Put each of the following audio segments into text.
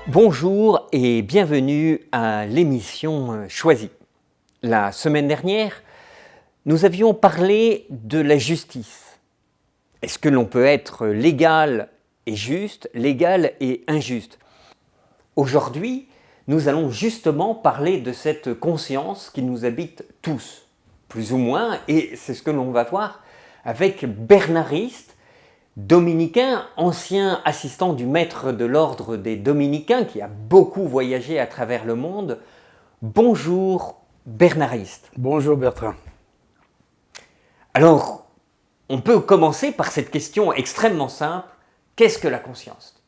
Bonjour et bienvenue à l'émission Choisie. La semaine dernière, nous avions parlé de la justice. Est-ce que l'on peut être légal et juste, légal et injuste? Aujourd'hui, nous allons justement parler de cette conscience qui nous habite tous, plus ou moins, et c'est ce que l'on va voir avec Bernard Rist, dominicain, ancien assistant du maître de l'ordre des dominicains qui a beaucoup voyagé à travers le monde. Bonjour Bernard Rist. Bonjour Bertrand. Alors, on peut commencer par cette question extrêmement simple. Qu'est-ce que la conscience?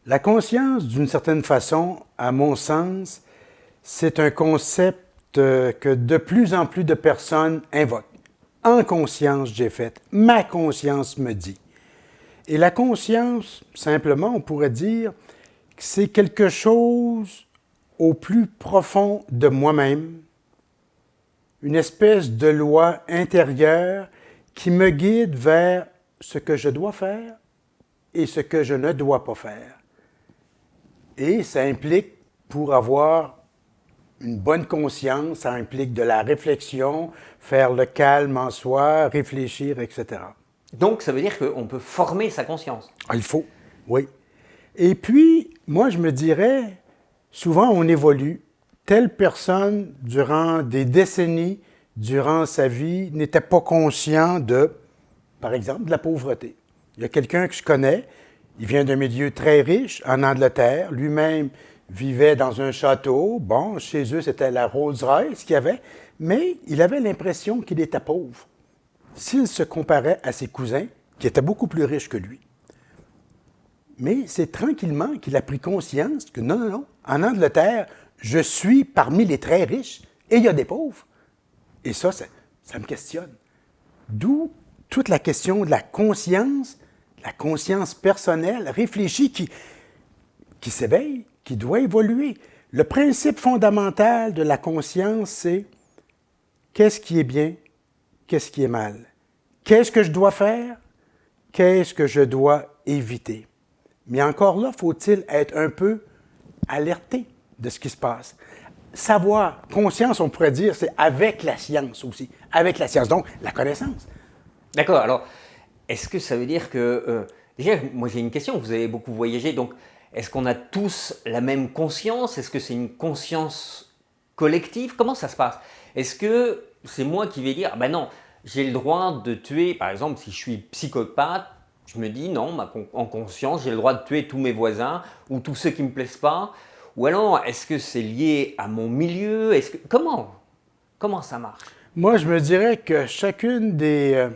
La conscience, d'une certaine façon, à mon sens, c'est un concept que de plus en plus de personnes invoquent. En conscience, j'ai fait. Ma conscience me dit. Et la conscience, simplement, on pourrait dire que c'est quelque chose au plus profond de moi-même, une espèce de loi intérieure qui me guide vers ce que je dois faire et ce que je ne dois pas faire. Et ça implique, pour avoir une bonne conscience, ça implique de la réflexion, faire le calme en soi, réfléchir, etc. Donc, ça veut dire qu'on peut former sa conscience. Ah, il faut, oui. Et puis, moi, je me dirais, souvent, on évolue. Telle personne, durant des décennies, durant sa vie, n'était pas conscient de, par exemple, de la pauvreté. Il y a quelqu'un que je connais, il vient d'un milieu très riche, en Angleterre, lui-même vivait dans un château. Bon, chez eux, c'était la Rolls-Royce qu'il y avait, mais il avait l'impression qu'il était pauvre s'il se comparait à ses cousins, qui étaient beaucoup plus riches que lui. Mais c'est tranquillement qu'il a pris conscience que non, en Angleterre, je suis parmi les très riches et il y a des pauvres. Et ça me questionne. D'où toute la question de la conscience personnelle, réfléchie, qui s'éveille, qui doit évoluer. Le principe fondamental de la conscience, c'est qu'est-ce qui est bien, qu'est-ce qui est mal. Qu'est-ce que je dois faire, qu'est-ce que je dois éviter. Mais encore là, faut-il être un peu alerté de ce qui se passe. Savoir, conscience, on pourrait dire, c'est avec la science aussi. Avec la science, donc la connaissance. D'accord, alors, est-ce que ça veut dire que... déjà, moi j'ai une question, vous avez beaucoup voyagé, donc est-ce qu'on a tous la même conscience? Est-ce que c'est une conscience collective? Comment ça se passe? Est-ce que c'est moi qui vais dire, ah ben non, j'ai le droit de tuer, par exemple, si je suis psychopathe, je me dis non, en conscience, j'ai le droit de tuer tous mes voisins ou tous ceux qui ne me plaisent pas? Ou alors, est-ce que c'est lié à mon milieu? Comment ça marche? Moi, je me dirais que chacune des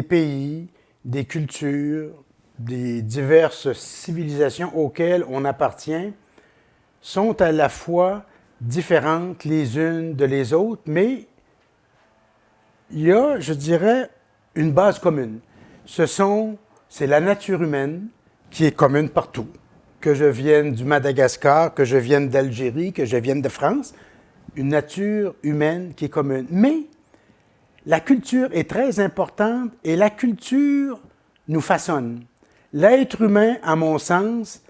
pays, des cultures, des diverses civilisations auxquelles on appartient sont à la fois différentes les unes de les autres, mais il y a, je dirais, une base commune. C'est la nature humaine qui est commune partout. Que je vienne du Madagascar, que je vienne d'Algérie, que je vienne de France, une nature humaine qui est commune. Mais la culture est très importante et la culture nous façonne. L'être humain, à mon sens,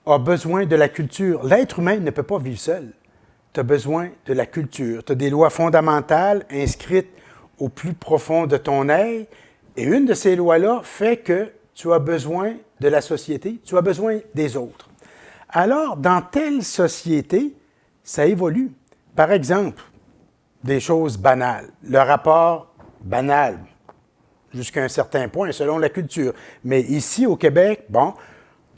a besoin de la culture. L'être humain ne peut pas vivre seul. Tu as besoin de la culture. Tu as des lois fondamentales inscrites au plus profond de ton être. Et une de ces lois-là fait que tu as besoin de la société, tu as besoin des autres. Alors, dans telle société, ça évolue. Par exemple, des choses banales. Le rapport banal, jusqu'à un certain point, selon la culture. Mais ici, au Québec, bon,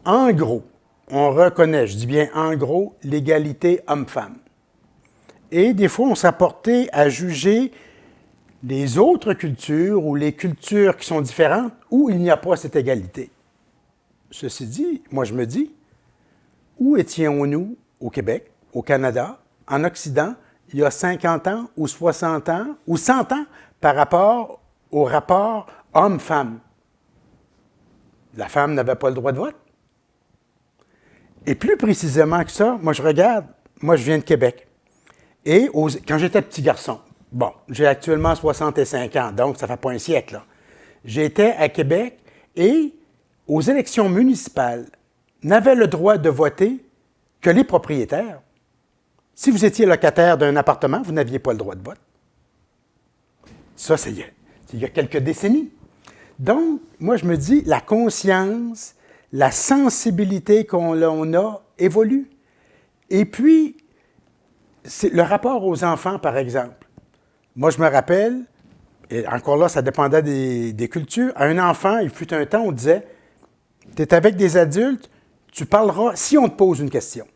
en gros, on reconnaît, je dis bien en gros, l'égalité homme-femme. Et des fois, on s'est porté à juger les autres cultures ou les cultures qui sont différentes où il n'y a pas cette égalité. Ceci dit, moi je me dis, où étions-nous au Québec, au Canada, en Occident, il y a 50 ans ou 60 ans ou 100 ans par rapport au rapport homme-femme? La femme n'avait pas le droit de vote. Et plus précisément que ça, moi je regarde, moi je viens de Québec. Et quand j'étais petit garçon, bon, j'ai actuellement 65 ans, donc ça fait pas un siècle, là. J'étais à Québec et aux élections municipales, n'avaient le droit de voter que les propriétaires. Si vous étiez locataire d'un appartement, vous n'aviez pas le droit de vote. Ça, c'est il y a quelques décennies. Donc, moi, je me dis, la conscience, la sensibilité qu'on a évolue. Et puis, c'est le rapport aux enfants, par exemple. Moi, je me rappelle, et encore là, ça dépendait des cultures, à un enfant, il fut un temps, on disait, tu es avec des adultes, tu parleras si on te pose une question.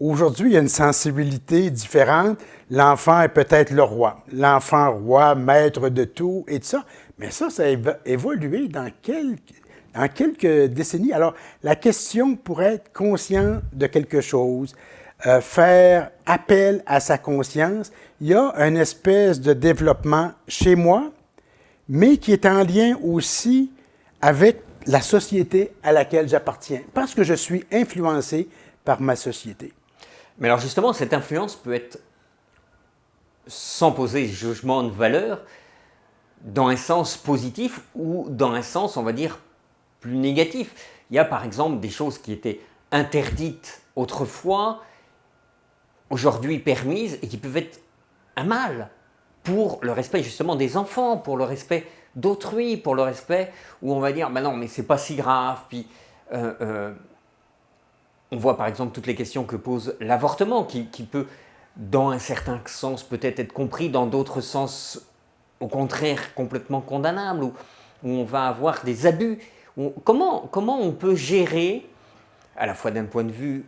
Aujourd'hui, il y a une sensibilité différente. L'enfant est peut-être le roi. L'enfant roi, maître de tout et tout ça. Mais ça a évolué dans quelques décennies. Alors, la question pourrait être conscient de quelque chose, faire appel à sa conscience. Il y a une espèce de développement chez moi, mais qui est en lien aussi avec la société à laquelle j'appartiens, parce que je suis influencé par ma société. Mais alors justement, cette influence peut être, sans poser jugement de valeur, dans un sens positif ou dans un sens, on va dire, plus négatif. Il y a par exemple des choses qui étaient interdites autrefois, aujourd'hui permises et qui peuvent être un mal pour le respect justement des enfants, pour le respect d'autrui, pour le respect où on va dire, ben non, mais c'est pas si grave, puis... on voit par exemple toutes les questions que pose l'avortement, qui peut, dans un certain sens, peut-être être compris, dans d'autres sens, au contraire, complètement condamnable, où on va avoir des abus. Comment on peut gérer, à la fois d'un point de vue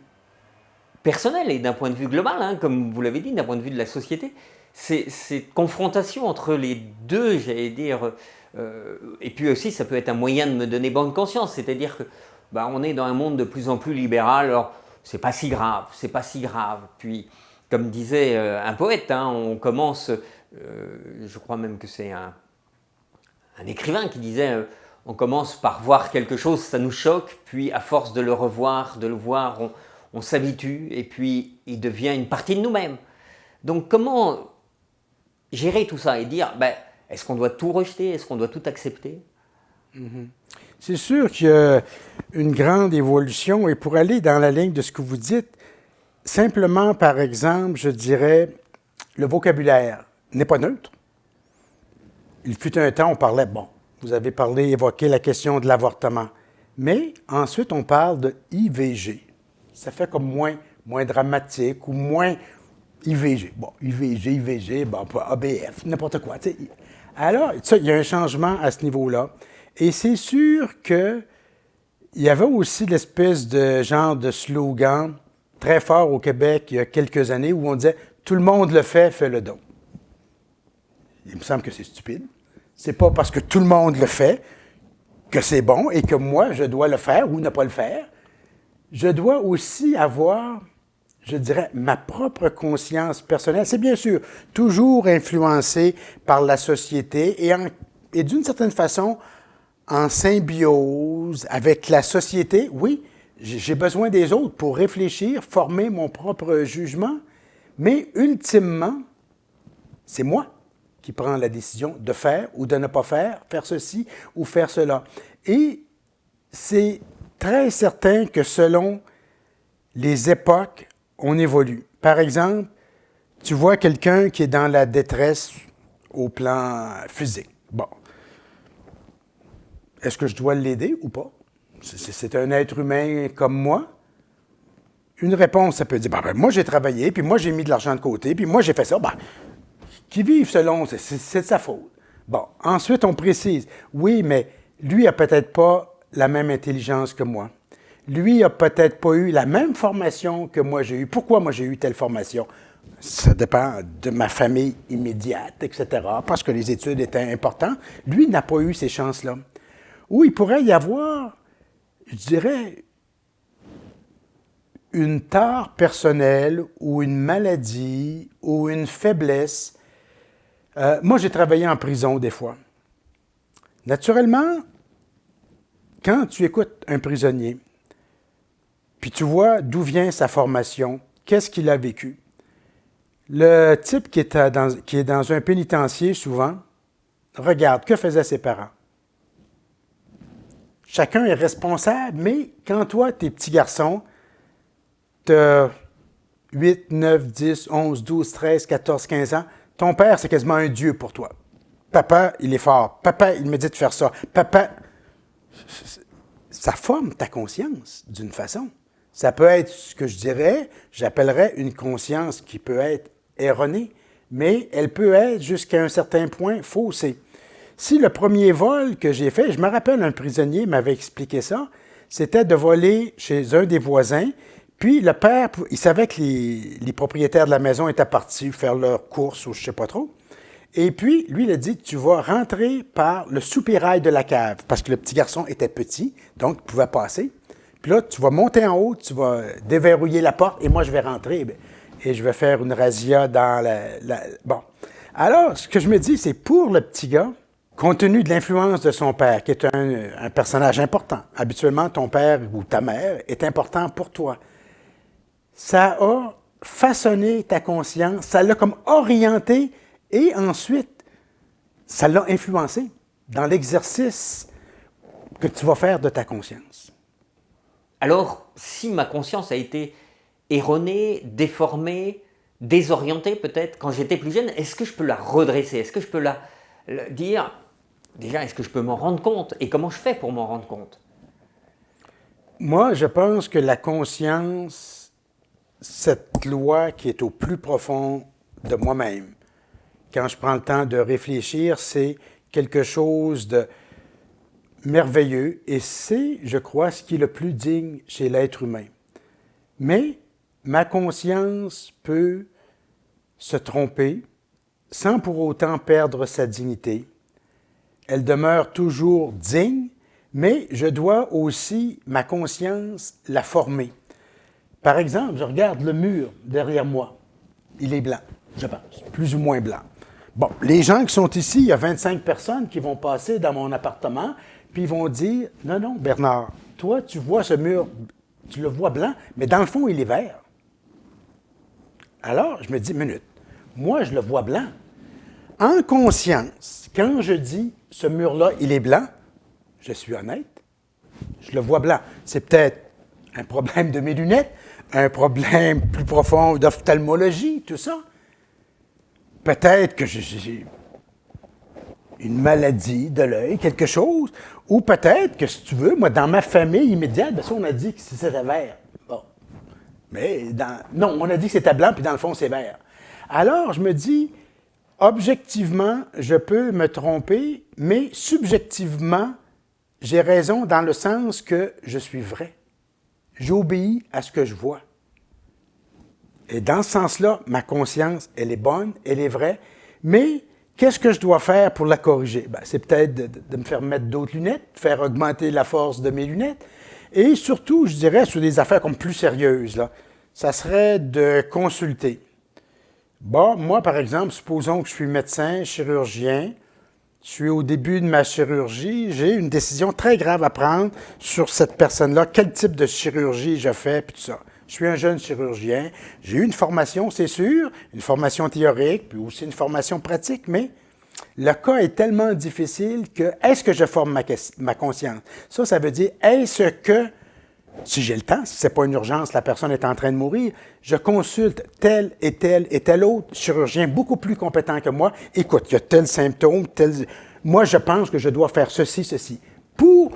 personnel et d'un point de vue global, hein, comme vous l'avez dit, d'un point de vue de la société, cette confrontation entre les deux, j'allais dire, et puis aussi ça peut être un moyen de me donner bonne conscience, c'est-à-dire que on est dans un monde de plus en plus libéral, alors c'est pas si grave, c'est pas si grave. Puis, comme disait un poète, hein, on commence, je crois même que c'est un écrivain qui disait, on commence par voir quelque chose, ça nous choque, puis à force de le revoir, de le voir, on s'habitue, et puis il devient une partie de nous-mêmes. Donc comment gérer tout ça et dire, est-ce qu'on doit tout rejeter, est-ce qu'on doit tout accepter? C'est sûr qu'il y a une grande évolution et pour aller dans la ligne de ce que vous dites, simplement, par exemple, je dirais, le vocabulaire n'est pas neutre. Il fut un temps, on parlait, vous avez évoqué la question de l'avortement, mais ensuite on parle de IVG. Ça fait comme moins dramatique ou moins IVG. IVG, ABF, n'importe quoi. T'sais. Alors, il y a un changement à ce niveau-là. Et c'est sûr qu'il y avait aussi l'espèce de genre de slogan très fort au Québec il y a quelques années où on disait « Tout le monde le fait, fais-le donc ». Il me semble que c'est stupide. C'est pas parce que tout le monde le fait que c'est bon et que moi, je dois le faire ou ne pas le faire. Je dois aussi avoir, je dirais, ma propre conscience personnelle. C'est bien sûr toujours influencé par la société et d'une certaine façon, en symbiose avec la société, oui, j'ai besoin des autres pour réfléchir, former mon propre jugement, mais ultimement, c'est moi qui prends la décision de faire ou de ne pas faire ceci ou faire cela. Et c'est très certain que selon les époques, on évolue. Par exemple, tu vois quelqu'un qui est dans la détresse au plan physique. Est-ce que je dois l'aider ou pas? C'est un être humain comme moi. Une réponse, ça peut dire, moi j'ai travaillé, puis moi j'ai mis de l'argent de côté, puis moi j'ai fait ça. Qui vive selon, c'est de sa faute. Ensuite on précise, oui, mais lui n'a peut-être pas la même intelligence que moi. Lui n'a peut-être pas eu la même formation que moi j'ai eue. Pourquoi moi j'ai eu telle formation? Ça dépend de ma famille immédiate, etc., parce que les études étaient importantes. Lui n'a pas eu ces chances-là. Ou il pourrait y avoir, je dirais, une tare personnelle ou une maladie ou une faiblesse. Moi, j'ai travaillé en prison des fois. Naturellement, quand tu écoutes un prisonnier, puis tu vois d'où vient sa formation, qu'est-ce qu'il a vécu. Le type qui est dans un pénitencier, souvent, regarde, que faisaient ses parents? chacun est responsable, mais quand toi, t'es petit garçon, t'as 8, 9, 10, 11, 12, 13, 14, 15 ans, ton père, c'est quasiment un dieu pour toi. Papa, il est fort. Papa, il me dit de faire ça. Papa, ça forme ta conscience d'une façon. Ça peut être ce que j'appellerais une conscience qui peut être erronée, mais elle peut être jusqu'à un certain point faussée. Si le premier vol que j'ai fait, je me rappelle un prisonnier m'avait expliqué ça, c'était de voler chez un des voisins, puis le père, il savait que les propriétaires de la maison étaient partis faire leurs courses ou je ne sais pas trop. Et puis, lui, il a dit, tu vas rentrer par le soupirail de la cave, parce que le petit garçon était petit, donc il pouvait passer. Puis là, tu vas monter en haut, tu vas déverrouiller la porte, et moi, je vais rentrer, et je vais faire une razzia dans Bon. Alors, ce que je me dis, c'est pour le petit gars, compte tenu de l'influence de son père, qui est un personnage important, habituellement, ton père ou ta mère est important pour toi. Ça a façonné ta conscience, ça l'a comme orienté, et ensuite, ça l'a influencé dans l'exercice que tu vas faire de ta conscience. Alors, si ma conscience a été erronée, déformée, désorientée peut-être quand j'étais plus jeune, est-ce que je peux la redresser? Est-ce que je peux la dire, déjà, est-ce que je peux m'en rendre compte? Et comment je fais pour m'en rendre compte? Moi, je pense que la conscience, cette loi qui est au plus profond de moi-même, quand je prends le temps de réfléchir, c'est quelque chose de merveilleux et c'est, je crois, ce qui est le plus digne chez l'être humain. Mais ma conscience peut se tromper sans pour autant perdre sa dignité. Elle demeure toujours digne, mais je dois aussi, ma conscience, la former. Par exemple, je regarde le mur derrière moi. Il est blanc, je pense, plus ou moins blanc. Bon, les gens qui sont ici, il y a 25 personnes qui vont passer dans mon appartement, puis ils vont dire, non, non, Bernard, toi, tu vois ce mur, tu le vois blanc, mais dans le fond, il est vert. Alors, je me dis, minute, moi, je le vois blanc. En conscience, quand je dis, ce mur-là, il est blanc, je suis honnête, je le vois blanc. C'est peut-être un problème de mes lunettes, un problème plus profond d'ophtalmologie, tout ça. Peut-être que j'ai une maladie de l'œil, quelque chose, ou peut-être que, si tu veux, moi, dans ma famille immédiate, bien ça, on a dit que c'était vert. Bon. Mais, non, on a dit que c'était blanc, puis dans le fond, c'est vert. Alors, je me dis, objectivement, je peux me tromper, mais subjectivement, j'ai raison dans le sens que je suis vrai. J'obéis à ce que je vois. Et dans ce sens-là, ma conscience, elle est bonne, elle est vraie, mais qu'est-ce que je dois faire pour la corriger? Ben, c'est peut-être de me faire mettre d'autres lunettes, faire augmenter la force de mes lunettes, et surtout, je dirais, sur des affaires comme plus sérieuses, là, ça serait de consulter. Bon, moi, par exemple, supposons que je suis médecin, chirurgien, je suis au début de ma chirurgie, j'ai une décision très grave à prendre sur cette personne-là, quel type de chirurgie je fais, puis tout ça. Je suis un jeune chirurgien, j'ai eu une formation, c'est sûr, une formation théorique, puis aussi une formation pratique, mais le cas est tellement difficile que est-ce que je forme ma conscience? Ça veut dire, est-ce que, si j'ai le temps, si ce n'est pas une urgence, la personne est en train de mourir, je consulte tel et tel autre chirurgien beaucoup plus compétent que moi. Écoute, il y a tel symptôme, moi je pense que je dois faire ceci, pour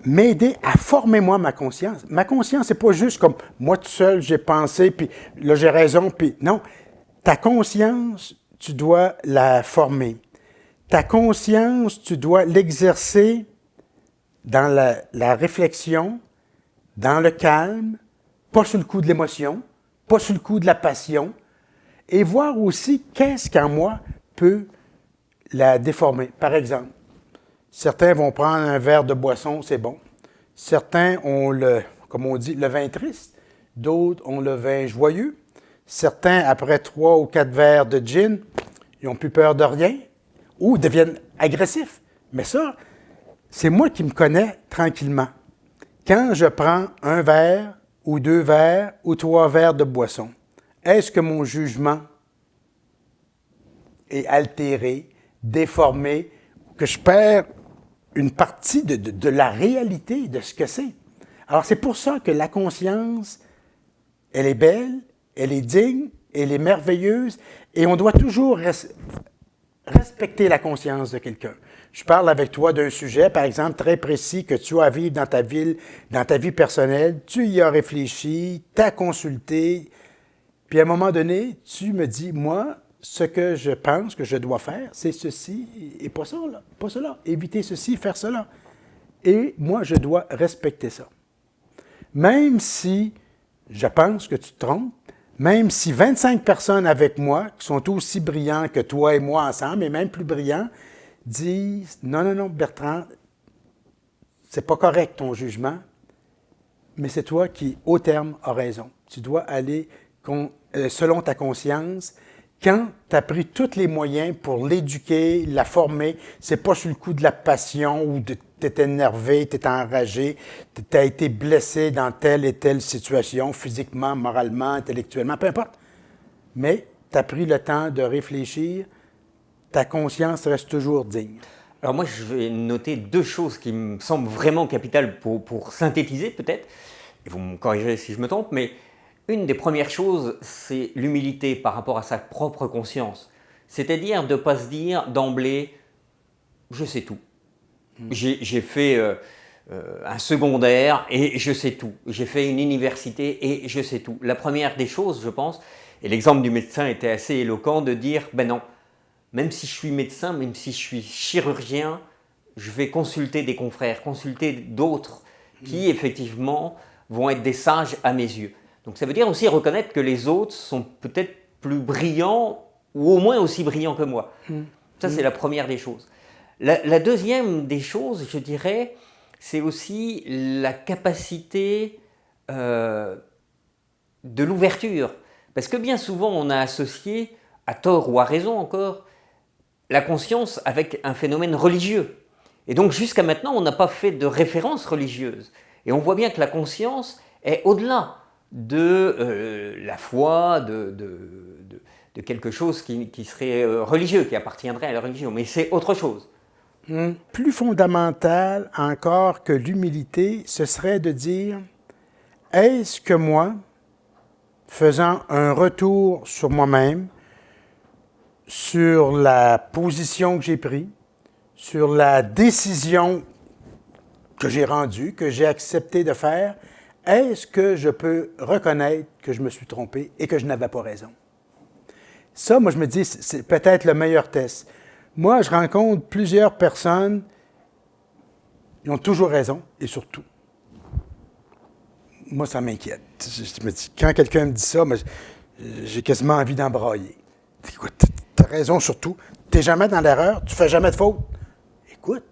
m'aider à former moi ma conscience. Ma conscience, c'est pas juste comme moi tout seul, j'ai pensé, puis là j'ai raison, puis non. Ta conscience, tu dois la former. Ta conscience, tu dois l'exercer dans la réflexion, dans le calme, pas sous le coup de l'émotion, pas sous le coup de la passion, et voir aussi qu'est-ce qu'en moi peut la déformer. Par exemple, certains vont prendre un verre de boisson, c'est bon. Certains ont comme on dit, le vin triste. D'autres ont le vin joyeux. Certains, après 3 ou 4 verres de gin, ils n'ont plus peur de rien ou deviennent agressifs. Mais ça, c'est moi qui me connais tranquillement. Quand je prends un verre ou 2 verres ou 3 verres de boisson, est-ce que mon jugement est altéré, déformé, que je perds une partie de la réalité, de ce que c'est. Alors, c'est pour ça que la conscience, elle est belle, elle est digne, elle est merveilleuse, et on doit toujours respecter la conscience de quelqu'un. Je parle avec toi d'un sujet, par exemple, très précis que tu as à vivre dans ta vie personnelle, tu y as réfléchi, tu as consulté, puis à un moment donné, tu me dis, moi, ce que je pense que je dois faire, c'est ceci et pas ça, là, pas cela. Éviter ceci, faire cela. Et moi, je dois respecter ça. Même si je pense que tu te trompes, même si 25 personnes avec moi, qui sont aussi brillants que toi et moi ensemble, et même plus brillants, disent « Non, Bertrand, c'est pas correct ton jugement, mais c'est toi qui, au terme, as raison. Tu dois aller selon ta conscience. Quand tu as pris tous les moyens pour l'éduquer, la former, c'est pas sur le coup de la passion ou tu es énervé, tu es enragé, tu as été blessé dans telle et telle situation, physiquement, moralement, intellectuellement, peu importe. Mais tu as pris le temps de réfléchir, ta conscience reste toujours digne. Alors moi, je vais noter deux choses qui me semblent vraiment capitales pour synthétiser peut-être, et vous me corrigerez si je me trompe, mais une des premières choses, c'est l'humilité par rapport à sa propre conscience. C'est-à-dire de ne pas se dire d'emblée « je sais tout ». J'ai fait un secondaire et je sais tout. J'ai fait une université et je sais tout. La première des choses, je pense, et l'exemple du médecin était assez éloquent, de dire « ben non, même si je suis médecin, même si je suis chirurgien, je vais consulter des confrères, consulter d'autres qui, effectivement, vont être des sages à mes yeux. » Donc ça veut dire aussi reconnaître que les autres sont peut-être plus brillants ou au moins aussi brillants que moi. Ça, c'est la première des choses. La deuxième des choses, je dirais, c'est aussi la capacité de l'ouverture. Parce que bien souvent, on a associé, à tort ou à raison encore, la conscience avec un phénomène religieux. Et donc jusqu'à maintenant, on n'a pas fait de référence religieuse. Et on voit bien que la conscience est au-delà de la foi, de quelque chose qui serait religieux, qui appartiendrait à la religion. Mais c'est autre chose. Plus fondamental encore que l'humilité, ce serait de dire, est-ce que moi, faisant un retour sur moi-même, sur la position que j'ai prise, sur la décision que j'ai rendue, que j'ai accepté de faire, est-ce que je peux reconnaître que je me suis trompé et que je n'avais pas raison? Ça, moi, je me dis, c'est peut-être le meilleur test. Moi, je rencontre plusieurs personnes, ils ont toujours raison, et surtout. Moi, ça m'inquiète. Je me dis, quand quelqu'un me dit ça, j'ai quasiment envie d'embrailler. Écoute, tu as raison surtout. Tu n'es jamais dans l'erreur, tu ne fais jamais de faute. Écoute,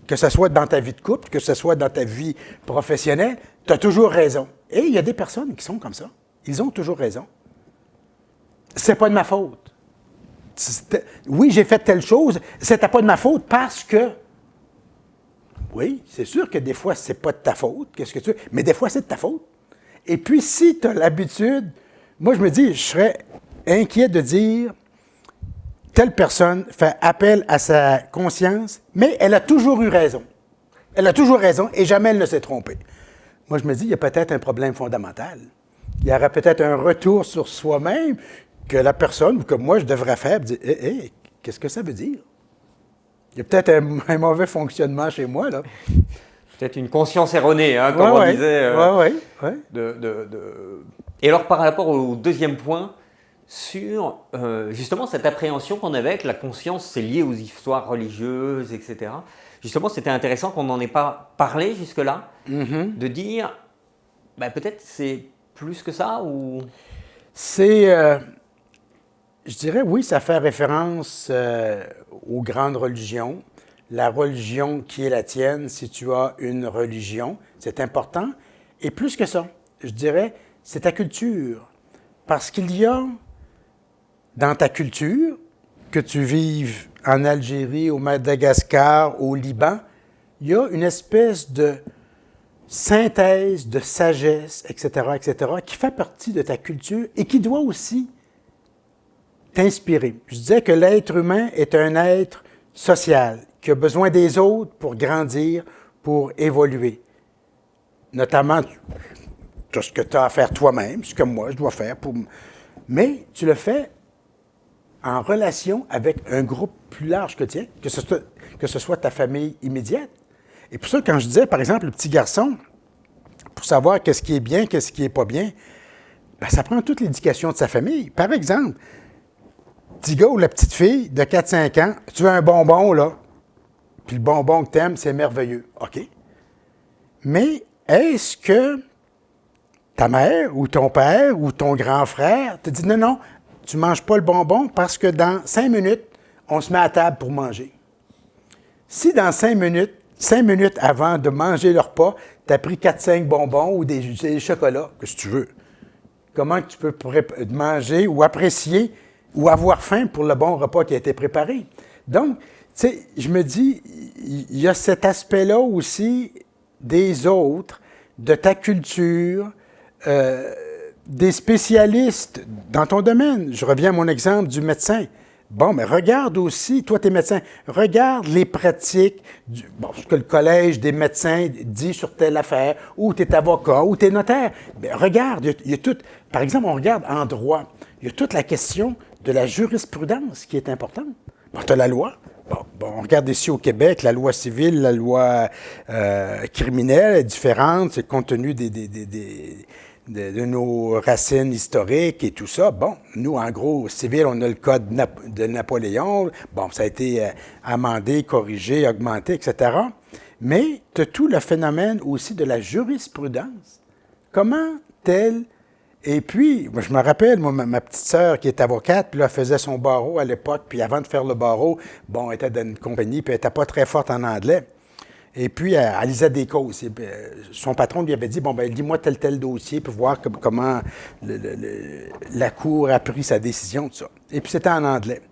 que ce soit dans ta vie de couple, que ce soit dans ta vie professionnelle, tu as toujours raison. Et il y a des personnes qui sont comme ça. Ils ont toujours raison. C'est pas de ma faute. Oui, j'ai fait telle chose, c'était pas de ma faute parce que... Oui, c'est sûr que des fois, c'est pas de ta faute, qu'est-ce que tu veux, mais des fois, c'est de ta faute. Et puis, si tu as l'habitude, moi, je me dis, je serais inquiet de dire, telle personne fait appel à sa conscience, mais elle a toujours eu raison. Elle a toujours raison et jamais elle ne s'est trompée. Moi, je me dis, il y a peut-être un problème fondamental. Il y aurait peut-être un retour sur soi-même que la personne ou que moi, je devrais faire, dire, hé, qu'est-ce que ça veut dire? Il y a peut-être un mauvais fonctionnement chez moi, là. Peut-être une conscience erronée, hein, comme on disait. Oui. Et alors, par rapport au deuxième point, sur justement cette appréhension qu'on avait que la conscience, c'est lié aux histoires religieuses, etc. Justement, c'était intéressant qu'on n'en ait pas parlé jusque-là, de dire, ben, peut-être c'est plus que ça, ou... C'est... je dirais, oui, ça fait référence aux grandes religions. La religion qui est la tienne, si tu as une religion, c'est important. Et plus que ça, je dirais, c'est ta culture. Parce qu'il y a dans ta culture, que tu vives en Algérie, au Madagascar, au Liban, il y a une espèce de synthèse, de sagesse, etc., qui fait partie de ta culture et qui doit aussi t'inspirer. Je disais que l'être humain est un être social, qui a besoin des autres pour grandir, pour évoluer. Notamment, tout ce que tu as à faire toi-même, ce que moi je dois faire. Mais tu le fais en relation avec un groupe plus large que tien, que ce soit ta famille immédiate. Et pour ça, quand je disais, par exemple, le petit garçon, pour savoir qu'est-ce qui est bien, qu'est-ce qui n'est pas bien, bien, ça prend toute l'éducation de sa famille. Par exemple, petit gars ou la petite fille de 4-5 ans, tu veux un bonbon, là, puis le bonbon que tu aimes, c'est merveilleux. OK. Mais est-ce que ta mère ou ton père ou ton grand frère te dit non, non, tu ne manges pas le bonbon parce que dans 5 minutes, on se met à table pour manger. Si dans 5 minutes avant de manger le repas, tu as pris 4-5 bonbons ou des chocolats, que si tu veux, comment tu peux manger ou apprécier ou avoir faim pour le bon repas qui a été préparé? Donc, tu sais, je me dis, il y a cet aspect-là aussi des autres, de ta culture, des spécialistes dans ton domaine. Je reviens à mon exemple du médecin. Bon, mais regarde aussi, toi, tu es médecin, regarde les pratiques, ce que le collège des médecins dit sur telle affaire, ou tu es avocat, ou tu es notaire. Bien, regarde, il y a tout. Par exemple, on regarde en droit, il y a toute la question de la jurisprudence qui est importante. Bon, tu as la loi. Bon, on regarde ici au Québec, la loi civile, la loi criminelle est différente, c'est compte tenu de nos racines historiques et tout ça. Bon, nous, en gros, civil, on a le code de Napoléon. Bon, ça a été amendé, corrigé, augmenté, etc. Mais tu as tout le phénomène aussi de la jurisprudence. Comment tel... Et puis, moi, je me rappelle, moi, ma petite sœur qui est avocate, puis là, elle faisait son barreau à l'époque, puis avant de faire le barreau, bon, elle était dans une compagnie, puis elle n'était pas très forte en anglais. Et puis, elle lisait des causes. Et, son patron lui avait dit, bon, ben lis-moi tel dossier pour voir comment la Cour a pris sa décision, tout ça. Et puis, c'était en anglais.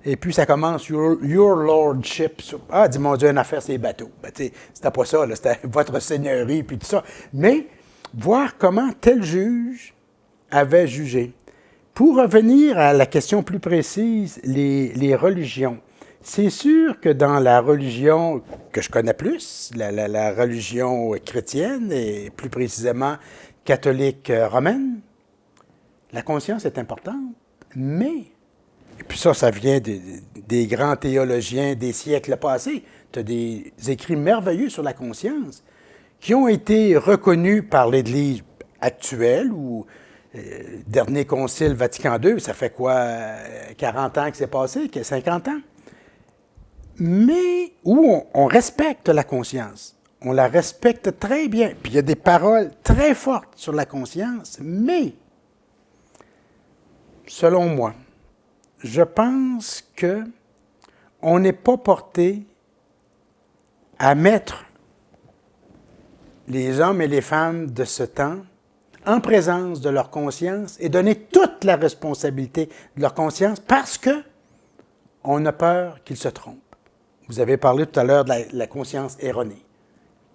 Et puis, ça commence, Your Lordship. Ah, dit, mon Dieu, une affaire, c'est les bateaux. Ben, tu sais, c'était pas ça, là, c'était votre seigneurie, puis tout ça. Mais, voir comment tel juge avait jugé. Pour revenir à la question plus précise, les religions. C'est sûr que dans la religion que je connais plus, la religion chrétienne et plus précisément catholique romaine, la conscience est importante, mais, et puis ça vient des grands théologiens des siècles passés, tu as des écrits merveilleux sur la conscience qui ont été reconnus par l'Église actuelle ou dernier concile Vatican II, ça fait quoi, 40 ans que c'est passé, 50 ans? Mais où on respecte la conscience. On la respecte très bien. Puis il y a des paroles très fortes sur la conscience, mais, selon moi, je pense qu'on n'est pas porté à mettre les hommes et les femmes de ce temps en présence de leur conscience et donner toute la responsabilité de leur conscience parce qu'on a peur qu'ils se trompent. Vous avez parlé tout à l'heure de la conscience erronée.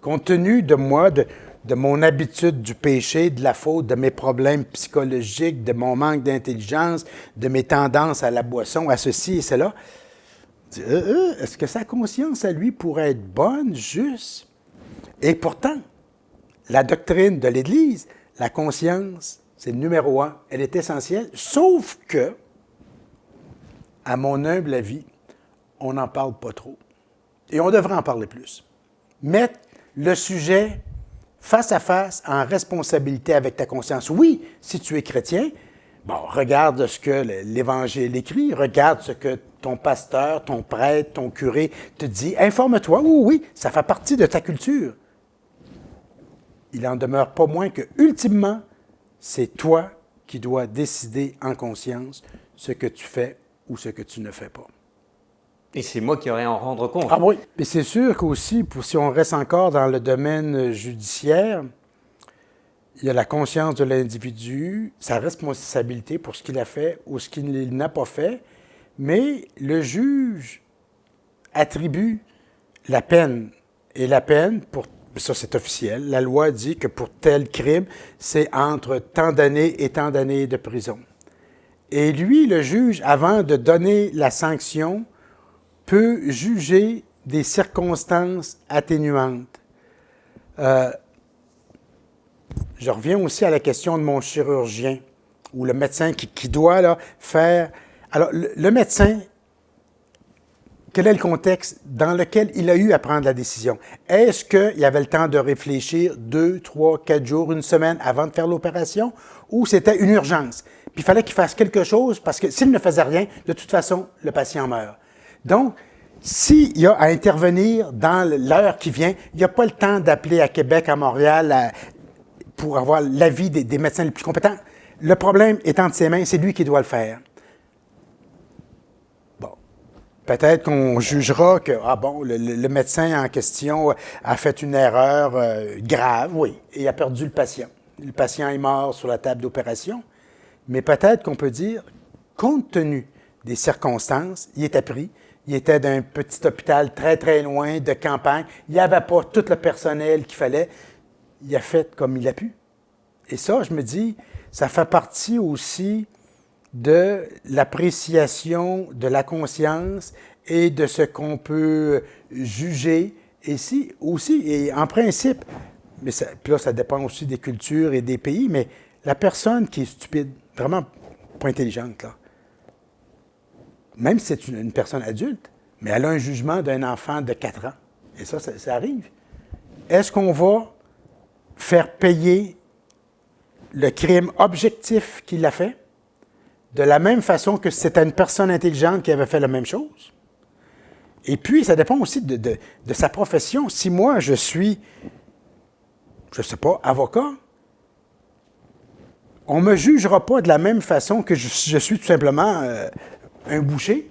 Compte tenu de moi, de mon habitude du péché, de la faute, de mes problèmes psychologiques, de mon manque d'intelligence, de mes tendances à la boisson, à ceci et cela, est-ce que sa conscience à lui pourrait être bonne, juste? Et pourtant, la doctrine de l'Église, la conscience, c'est le numéro 1. Elle est essentielle, sauf que, à mon humble avis, on n'en parle pas trop. Et on devrait en parler plus. Mettre le sujet face à face en responsabilité avec ta conscience. Oui, si tu es chrétien, bon, regarde ce que l'Évangile écrit, regarde ce que ton pasteur, ton prêtre, ton curé te dit. Informe-toi. Oui, ça fait partie de ta culture. Il en demeure pas moins que, ultimement, c'est toi qui dois décider en conscience ce que tu fais ou ce que tu ne fais pas. Et c'est moi qui aurais à en rendre compte. Ah oui. Et c'est sûr qu'aussi, si on reste encore dans le domaine judiciaire, il y a la conscience de l'individu, sa responsabilité pour ce qu'il a fait ou ce qu'il n'a pas fait, mais le juge attribue la peine. Et la peine, ça c'est officiel, la loi dit que pour tel crime, c'est entre tant d'années et tant d'années de prison. Et lui, le juge, avant de donner la sanction peut juger des circonstances atténuantes. Je reviens aussi à la question de mon chirurgien ou le médecin qui doit là, faire... Alors, le médecin, quel est le contexte dans lequel il a eu à prendre la décision? Est-ce qu'il avait le temps de réfléchir 2, 3, 4 jours, une semaine avant de faire l'opération ou c'était une urgence? Puis il fallait qu'il fasse quelque chose parce que s'il ne faisait rien, de toute façon, le patient meurt. Donc, s'il y a à intervenir dans l'heure qui vient, il n'y a pas le temps d'appeler à Québec, à Montréal, pour avoir l'avis des médecins les plus compétents. Le problème est entre ses mains, c'est lui qui doit le faire. Bon. Peut-être qu'on jugera que, le médecin en question a fait une erreur grave, oui, et a perdu le patient. Le patient est mort sur la table d'opération. Mais peut-être qu'on peut dire, compte tenu des circonstances, il était pris, il était d'un petit hôpital très, très loin de campagne, il n'y avait pas tout le personnel qu'il fallait, il a fait comme il a pu. Et ça, je me dis, ça fait partie aussi de l'appréciation de la conscience et de ce qu'on peut juger ici aussi. Et en principe, mais ça, puis là, ça dépend aussi des cultures et des pays, mais la personne qui est stupide, vraiment pas intelligente, là, même si c'est une personne adulte, mais elle a un jugement d'un enfant de 4 ans. Et ça arrive. Est-ce qu'on va faire payer le crime objectif qu'il a fait de la même façon que si c'était une personne intelligente qui avait fait la même chose? Et puis, ça dépend aussi de sa profession. Si moi, je suis, je ne sais pas, avocat, on ne me jugera pas de la même façon que je suis tout simplement un boucher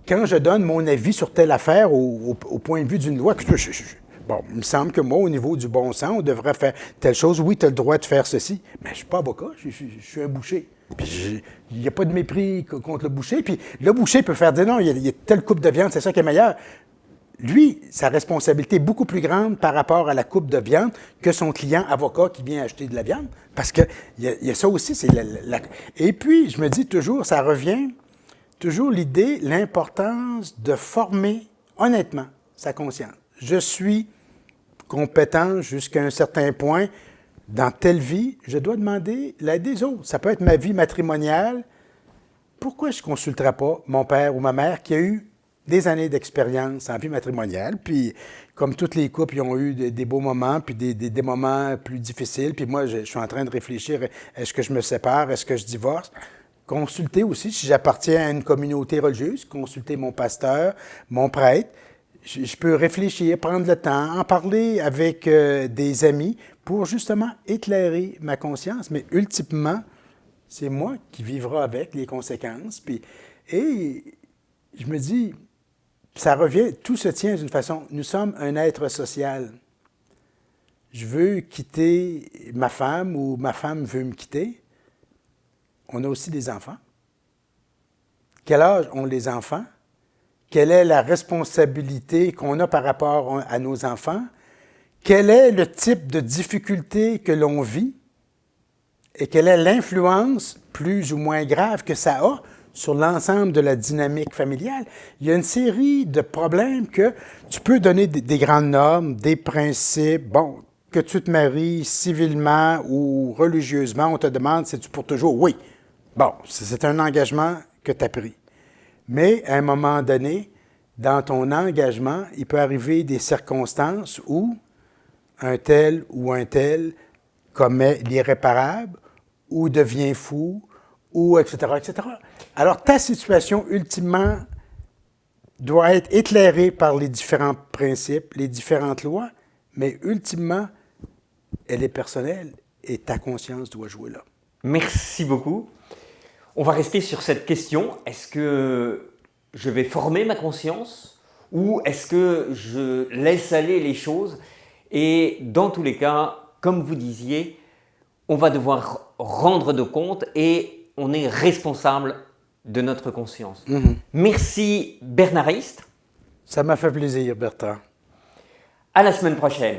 quand je donne mon avis sur telle affaire au point de vue d'une loi. Bon, il me semble que moi, au niveau du bon sens, on devrait faire telle chose. Oui, tu as le droit de faire ceci. Mais je ne suis pas avocat, je suis un boucher. Puis il n'y a pas de mépris contre le boucher. Puis le boucher peut faire dire non, il y a telle coupe de viande, c'est ça qui est meilleur. Lui, sa responsabilité est beaucoup plus grande par rapport à la coupe de viande que son client avocat qui vient acheter de la viande. Parce qu'il y a ça aussi. Et puis, je me dis toujours, ça revient, toujours l'idée, l'importance de former honnêtement sa conscience. Je suis compétent jusqu'à un certain point. Dans telle vie, je dois demander l'aide des autres. Ça peut être ma vie matrimoniale. Pourquoi je ne consulterais pas mon père ou ma mère qui a eu des années d'expérience en vie matrimoniale, puis comme tous les couples, ils ont eu des beaux moments, puis des moments plus difficiles, puis moi, je suis en train de réfléchir, est-ce que je me sépare, est-ce que je divorce? Consulter aussi, si j'appartiens à une communauté religieuse, consulter mon pasteur, mon prêtre. Je peux réfléchir, prendre le temps, en parler avec des amis pour justement éclairer ma conscience, mais ultimement, c'est moi qui vivra avec les conséquences. Et je me dis, ça revient, tout se tient d'une façon, nous sommes un être social. Je veux quitter ma femme ou ma femme veut me quitter. On a aussi des enfants. Quel âge ont les enfants? Quelle est la responsabilité qu'on a par rapport à nos enfants? Quel est le type de difficulté que l'on vit? Et quelle est l'influence plus ou moins grave que ça a sur l'ensemble de la dynamique familiale? Il y a une série de problèmes que tu peux donner des grandes normes, des principes. Bon, que tu te maries civilement ou religieusement, on te demande, c'est-tu pour toujours? Oui. Bon, c'est un engagement que tu as pris. Mais à un moment donné, dans ton engagement, il peut arriver des circonstances où un tel commet l'irréparable ou devient fou, ou etc., etc. Alors, ta situation, ultimement, doit être éclairée par les différents principes, les différentes lois, mais ultimement, elle est personnelle et ta conscience doit jouer là. Merci beaucoup. On va rester sur cette question. Est-ce que je vais former ma conscience ou est-ce que je laisse aller les choses? Et dans tous les cas, comme vous disiez, on va devoir rendre de compte et on est responsable de notre conscience. Merci Bernard Hist. Ça m'a fait plaisir, Bertrand. À la semaine prochaine.